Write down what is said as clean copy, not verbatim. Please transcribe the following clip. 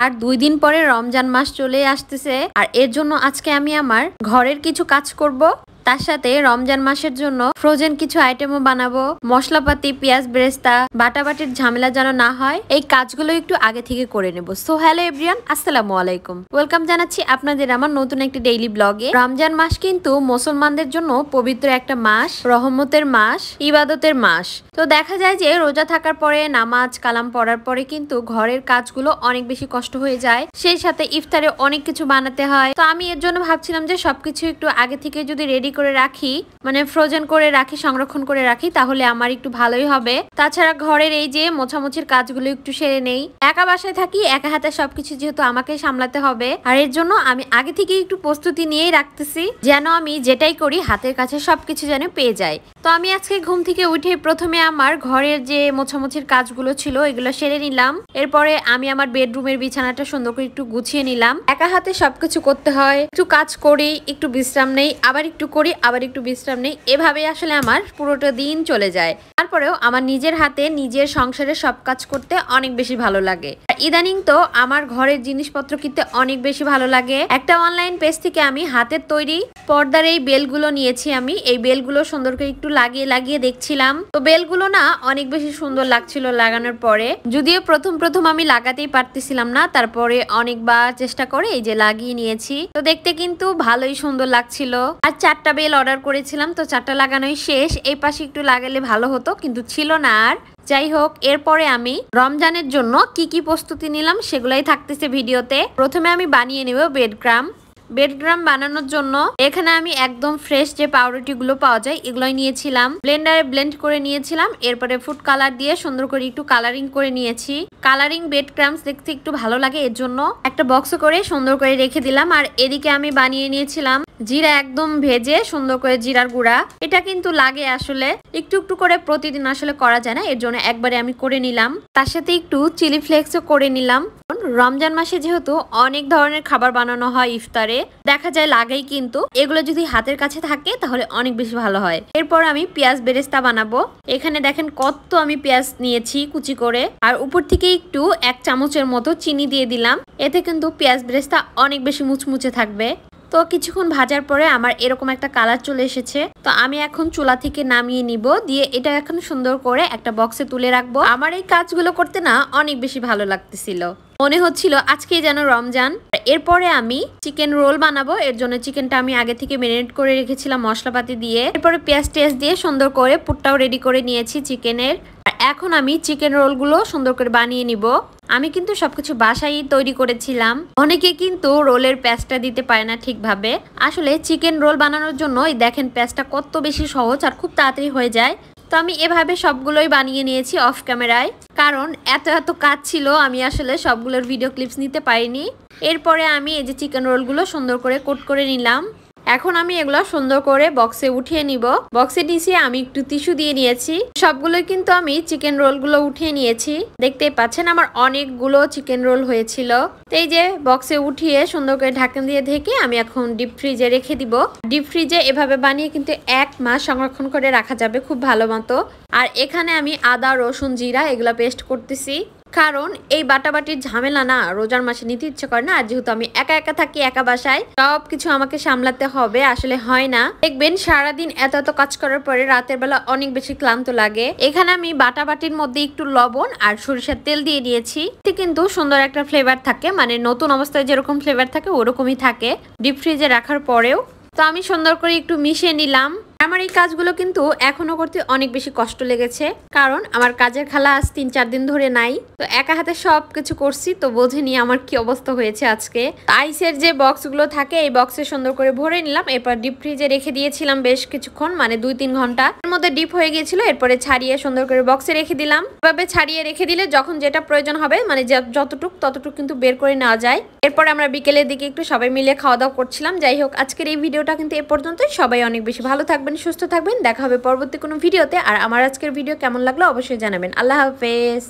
আর 2 দিন পরে রমজান মাস চলে আসতেছে আর এর জন্য আজকে আমি আমার ঘরের কিছু কাজ করব। তার সাথে রমজান মাসের জন্য ফ্রোজেন কিছু আইটেমও বানাবো। মশলাপাতি, পেঁয়াজ বেরেস্তা, বাটাবাটির ঝামেলা যেন না হয়, এই কাজগুলো একটু আগে থেকে করে নেব। সো হ্যালো এভরিওয়ান, আসসালামু আলাইকুম, ওয়েলকাম জানাচ্ছি আপনাদের আমার নতুন একটি ডেইলি ব্লগে। রমজান মাস কিন্তু মুসলমানদের জন্য পবিত্র একটা মাস, রহমতের মাস, ইবাদতের মাস। তো দেখা যায় যে রোজা থাকার পরে নামাজ কালাম পড়ার পরে কিন্তু ঘরের কাজগুলো অনেক বেশি কষ্ট হয়ে যায়, সেই সাথে ইফতারে অনেক কিছু বানাতে হয়। তো আমি এর জন্য ভাবছিলাম যে সবকিছু একটু আগে থেকে যদি রেডি করে রাখি, মানে ফ্রোজেন করে রাখি, সংরক্ষণ করে রাখি, তাহলে আমার একটু ভালোই হবে। তাছাড়া ঘরের এই যে মোছামুছির কাজগুলো একটু সেরে নেই। একা বাসায় থাকি, একা হাতে সবকিছু যেহেতু আমাকে সামলাতে হবে, আর এর জন্য আমি আগে থেকে একটু প্রস্তুতি নিয়েই রাখতেছি, যেন আমি যেটাই করি হাতের কাছে সবকিছু যেন পেয়ে যাই। তো আমি আজকে ঘুম থেকে উঠে প্রথমে আমার ঘরের যে মোছামুছির কাজগুলো ছিল এগুলো সেরে নিলাম। এরপরে আমি আমার বেডরুমের বিছানাটা সুন্দর করে একটু গুছিয়ে নিলাম। একা হাতে সবকিছু করতে হয়, একটু কাজ করি, একটু বিশ্রাম নেই, আবার একটু করি, আবার একটু বিশ্রাম নেই, এভাবে আসলে আমার পুরোটা দিন চলে যায়। তারপরেও আমার নিজের হাতে নিজের সংসারের সব কাজ করতে অনেক বেশি ভালো লাগে। ইদানিং তো আমার ঘরের জিনিসপত্র কিনতে অনেক বেশি ভালো লাগে। একটা অনলাইন পেজ থেকে আমি হাতের তৈরি পর্দার এই বেলগুলো নিয়েছি। আমি এই বেলগুলো সুন্দর করে একটু লাগিয়ে দেখছিলাম। তো বেলগুলো না অনেক বেশি সুন্দর লাগছিল লাগানোর পরে, যদিও প্রথম আমি লাগাতেই পারতেছিলাম না, তারপরে অনেকবার চেষ্টা করে এই যে লাগিয়ে নিয়েছি। তো দেখতে কিন্তু ভালোই সুন্দর লাগছিল। আর 4টা বেল অর্ডার করেছিলাম, তো 4টা লাগানোই শেষ। এই পাশে একটু লাগালে ভালো হতো, কিন্তু ছিল না আর। যাই হোক, এরপরে আমি রমজানের জন্য কি কি প্রস্তুতি নিলাম সেগুলাই থাকতেছে ভিডিওতে। প্রথমে আমি বানিয়ে নেব বেডগ্রাম বানানোর জন্য এখানে আমি একদম ফ্রেশ যে পাউরুটিগুলো পাওয়া যায় এগুলোই নিয়েছিলাম। ব্লেন্ডারে ব্লেন্ড করে নিয়েছিলাম। এরপরে ফুড কালার দিয়ে সুন্দর করে একটু কালারিং করে নিয়েছি। কালারিং বেড ক্রামস দেখতে একটু ভালো লাগে, এর জন্য একটা বক্স করে সুন্দর করে রেখে দিলাম। আর এদিকে আমি বানিয়ে নিয়েছিলাম জিরা একদম ভেজে সুন্দর করে জিরার গুঁড়া। এটা কিন্তু লাগে আসলে একটু একটু করে, প্রতিদিন আসলে করা যায় না, এর জন্য একবারে আমি করে নিলাম। তার সাথে একটু চিলি ফ্লেক্সও করে নিলাম। রমজান মাসে যেহেতু অনেক ধরনের খাবার বানানো হয় ইফতারে, দেখা যায় লাগেই, কিন্তু এগুলো যদি হাতের কাছে থাকে তাহলে অনেক বেশি ভালো হয়। এরপর আমি পেঁয়াজ বেরেস্তা বানাবো। এখানে দেখেন কত আমি পেঁয়াজ নিয়েছি কুচি করে, আর উপর থেকে একটু 1 চামচের মতো চিনি দিয়ে দিলাম। এতে কিন্তু পেঁয়াজ বেরেস্তা অনেক বেশি মুচমুচে থাকবে। তো কিছুক্ষণ ভাজার পরে আমার এরকম একটা কালার চলে এসেছে। তো আমি এখন চুলা থেকে নামিয়ে নিব, দিয়ে এটা এখন সুন্দর করে একটা বক্সে তুলে রাখবো। আমার এই কাজগুলো করতে না অনেক বেশি ভালো লাগতেছিল, মনে হচ্ছিল আজকেই যেন রমজান। এরপরে আমি চিকেন রোল বানাবো। এর জন্য চিকেনটা আমি আগে থেকে ম্যারিনেট করে রেখেছিলাম মশলাপাতি দিয়ে। এরপরে পেঁয়াজ টেস্ট দিয়ে সুন্দর করে পুরটাও রেডি করে নিয়েছি চিকেনের। আর এখন আমি চিকেন রোলগুলো সুন্দর করে বানিয়ে নিব। আমি কিন্তু সবকিছু বাসায় তৈরি করেছিলাম। অনেকে কিন্তু রোলের প্যাঁচটা দিতে পারে না ঠিকভাবে। আসলে চিকেন রোল বানানোর জন্য দেখেন প্যাঁচটা কত বেশি সহজ আর খুব তাড়াতাড়ি হয়ে যায়। তো আমি এভাবে সবগুলোই বানিয়ে নিয়েছি অফ ক্যামেরায়, কারণ এত কাজ ছিল, আমি আসলে সবগুলোর ভিডিও ক্লিপস নিতে পারিনি। এরপরে আমি এই যে চিকেন রোলগুলো সুন্দর করে কোট করে নিলাম। এখন আমি এগুলো সুন্দর করে বক্সে উঠিয়ে নিব। বক্সে নিচে আমি একটু টিস্যু দিয়ে নিয়েছি। সবগুলোই কিন্তু আমি চিকেন রোলগুলো উঠিয়ে নিয়েছি। দেখতেই পাচ্ছেন আমার অনেকগুলো চিকেন রোল হয়েছিল। তো এই যে বক্সে উঠিয়ে সুন্দর করে ঢাকনা দিয়ে ঢেকে আমি এখন ডিপ ফ্রিজে রেখে দিব। ডিপ ফ্রিজে এভাবে বানিয়ে কিন্তু 1 মাস সংরক্ষণ করে রাখা যাবে খুব ভালো মতো। আর এখানে আমি আদা, রসুন, জিরা এগুলো পেস্ট করতেছি, কারণ এই বাটাবাটির ঝামেলা না রোজার মাসে নিতে ইচ্ছে করে না। আর যেহেতু আমি একা থাকি, একা বাসায় সবকিছু আমাকে সামলাতে হবে, আসলে হয় না। দেখবেন সারাদিন এত কাজ করার পরে রাতের বেলা অনেক বেশি ক্লান্ত লাগে। এখানে আমি বাটাবাটির মধ্যে একটু লবণ আর সরিষার তেল দিয়ে দিয়েছি। এতে কিন্তু সুন্দর একটা ফ্লেভার থাকে, মানে নতুন অবস্থায় যেরকম ফ্লেভার থাকে ওরকমই থাকে ডিপ ফ্রিজে রাখার পরেও। তো আমি সুন্দর করে একটু মিশিয়ে নিলাম। আমার এই কাজগুলো কিন্তু এখনো করতে অনেক বেশি কষ্ট লেগেছে, কারণ আমার কাজের খালা আজ 3-4 দিন ধরে নাই। তো একা হাতে সব কিছু করছি, তো বোঝেনি আমার কি অবস্থা হয়েছে আজকে। আইসের যে বক্সগুলো থাকে এই বক্সে সুন্দর করে ভরে নিলাম। এরপর ডিপ ফ্রিজে রেখে দিয়েছিলাম বেশ কিছুক্ষণ, মানে 2-3 ঘন্টা। এর মধ্যে ডিপ হয়ে গিয়েছিল। এরপরে ছাড়িয়ে সুন্দর করে বক্সে রেখে দিলাম। এভাবে ছাড়িয়ে রেখে দিলে যখন যেটা প্রয়োজন হবে, মানে ততটুক কিন্তু বের করে নেওয়া যায়। এরপরে আমরা বিকেলের দিকে একটু সবাই মিলে খাওয়া দাওয়া করছিলাম। যাই হোক, আজকের এই ভিডিওটা কিন্তু এ পর্যন্তই। সবাই অনেক বেশি ভালো থাকবেন, সুস্থ থাকবেন। দেখা হবে পরবর্তী কোনো ভিডিওতে। আর আমার আজকের ভিডিও কেমন লাগলো অবশ্যই জানাবেন। আল্লাহ হাফেজ।